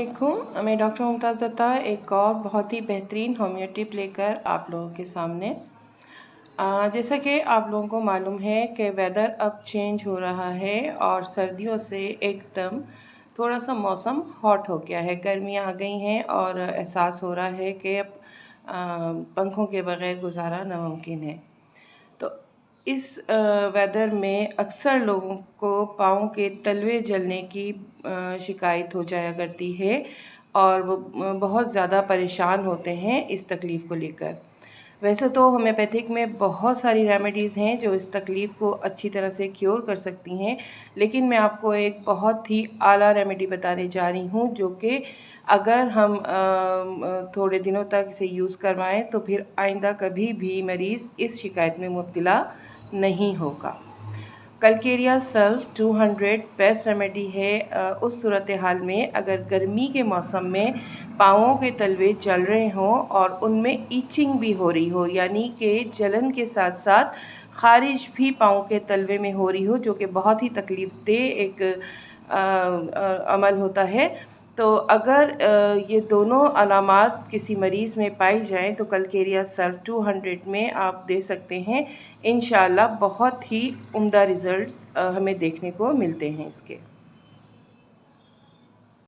अस्सलामुअलैकुम। मैं डॉक्टर मुमताज़ अता एक और बहुत ही बेहतरीन होम्यो टिप लेकर आप लोगों के सामने। जैसा कि आप लोगों को मालूम है कि वेदर अब चेंज हो रहा है और सर्दियों से एकदम थोड़ा सा मौसम हॉट हो गया है, गर्मियाँ आ गई हैं और एहसास हो रहा है कि अब पंखों के बग़ैर गुजारा नामुमकिन है। तो इस वेदर में अक्सर लोगों को पाँव के तलवे जलने की शिकायत हो जाया करती है और वो बहुत ज़्यादा परेशान होते हैं इस तकलीफ़ को लेकर। वैसे तो होम्योपैथिक में बहुत सारी रेमेडीज़ हैं जो इस तकलीफ़ को अच्छी तरह से क्योर कर सकती हैं, लेकिन मैं आपको एक बहुत ही आला रेमेडी बताने जा रही हूँ जो कि अगर हम थोड़े दिनों तक इसे यूज़ करवाएं तो फिर आइंदा कभी भी मरीज़ इस शिकायत में मुब्तला नहीं होगा। कलकेरिया सल्फ 200 बेस्ट रेमेडी है उस सूरत हाल में अगर गर्मी के मौसम में पाँवों के तलवे जल रहे हों और उनमें ईचिंग भी हो रही हो, यानी कि जलन के साथ साथ ख़ारिज भी पाँव के तलवे में हो रही हो, जो कि बहुत ही तकलीफ़ देह एक अमल होता है। तो अगर ये दोनों अलामात किसी मरीज़ में पाई जाएँ तो कलकेरिया सल्फ 200 में आप दे सकते हैं। इंशाअल्लाह बहुत ही उम्दा रिज़ल्ट्स हमें देखने को मिलते हैं इसके।